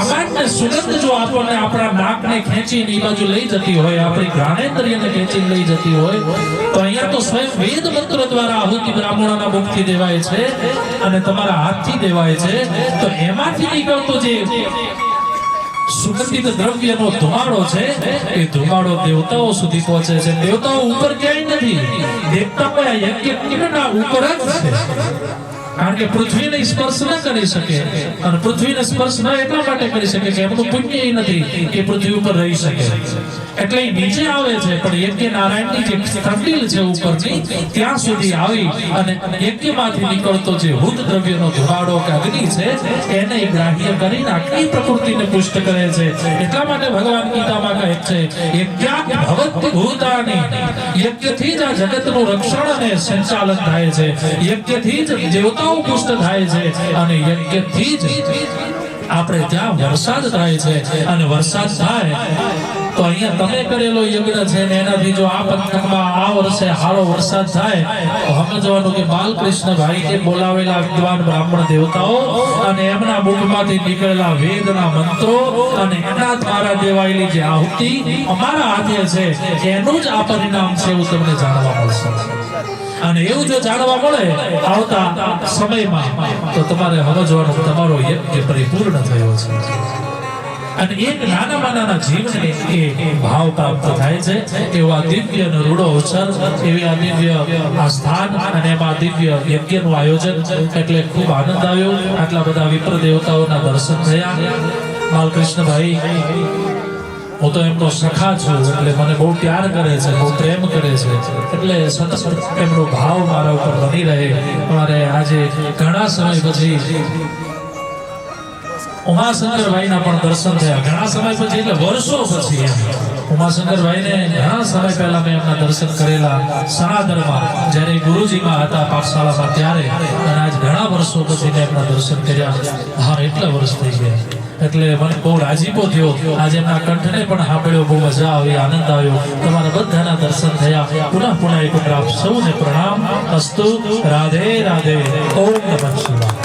સામાન્ય સુગંધ જો આપણને આપણા નાકને ખેંચીને એ બાજુ લઈ જતી હોય, આપણી જ્ઞાનેન્દ્રિયને ખેંચીને લઈ જતી હોય, તો અહીંયા તો સ્વયં વેદ મંત્ર દ્વારા આહુતિ બ્રાહ્મણોના મુખથી દેવાય છે અને તમારા હાથથી દેવાય છે, તો એમાંથી નીકળતો જે સુગંધિત દ્રવ્યનો ધુમાડો છે એ ધુમાડો દેવતાઓ સુધી પહોંચે છે. દેવતાઓ ઉપર ક્યાંય નથી, દેવતાઓ આ યજ્ઞના ઉપર જ છે. કારણ કે પૃથ્વીને સ્પર્શ ન કરી શકે, અને પૃથ્વીને સ્પર્શ ન એટલા માટે કરી શકે કે એમનું પુણ્ય નથી કે પૃથ્વી ઉપર રહી શકે, એટલે નીચે આવે છે. પણ યજ્ઞ નારાયણની જે કંડીલ છે ઉપરની, ત્યાં સુધી આવી અને યજ્ઞમાંથી નીકળતો જે હૂત દ્રવ્યનો ધુમાડો કે અગ્નિ છે એને ગ્રાહ્ય કરીને આખી પ્રકૃતિને પુષ્ટ કરે છે. એટલા માટે ભગવાન ગીતામાં કહે છે યજ્ઞાત ભવતિ ભૂતાની, યજ્ઞથી જ આ જગતનું રક્ષણ અને સંચાલન થાય છે, યજ્ઞથી જ દેવતાઓ પુષ્ટ થાય છે, અને યજ્ઞથી જ આપણે ત્યાં વરસાદ થાય છે. અને વરસાદ થાય તો અહીંયા તમે કરેલો યજ્ઞ છે ને એનાથી જો આ પંથકમાં આ વર્ષે સારો વરસાદ થાય તો સમજવાનું કે બાલકૃષ્ણભાઈ કે બોલાવેલા વિદ્વાન બ્રાહ્મણ દેવતાઓ અને એમના મુખમાંથી નીકળેલા વેદના મંત્રો અને એના દ્વારા દેવાયેલી જે આહુતિ અમારા હાથે છે એનું જ આ પરિણામ છે એવું તમને જાણવા મળશે. અને એવું જો જાણવા મળે આવતા સમયમાં તો તમારે સમજવાનું તમારો યજ્ઞ પરિપૂર્ણ થયો છે. અને એક નાનામાં નાના જીવને એ ભાવ પ્રાપ્ત થાય છે. એવો આ દિવ્ય અને રૂડો અવસર, એવી આ દિવ્ય આ સ્થાન અને એમાં દિવ્ય યજ્ઞનું આયોજન, એટલે ખૂબ આનંદ આવ્યો. આટલા બધા વિપ્ર દેવતાઓના દર્શન થયા. બાલકૃષ્ણભાઈ, હું તો એમનો સખા છું, એટલે મને બહુ પ્યાર કરે છે, બહુ પ્રેમ કરે છે, એટલે સતત એમનો ભાવ મારા ઉપર બની રહે. મારે આજે ઘણા સમય પછી ઉમાશંકરભાઈના પણ દર્શન થયા. ઘણા સમય પછી એટલે વર્ષો પછી ઉમાશંકરભાઈને ઘણા સમય પહેલા મેં એમના દર્શન કરેલા સણાદરમાં, જ્યારે ગુરુજીમાં હતા પાઠશાળામાં ત્યારે, અને આજ ઘણા વર્ષો પછી મેં એમના દર્શન કર્યા. હા, એટલા વર્ષ થઈ ગયા, એટલે મને બહુ રાજીપો થયો. આજે એમના કંઠને પણ સાંભળ્યો, બહુ મજા આવી, આનંદ આવ્યો. તમારા બધાના દર્શન થયા. પુનઃ એક વાર આપ સૌને પ્રણામ. અસ્તુ. રાધે રાધે. ઓમ નમઃ શિવાય.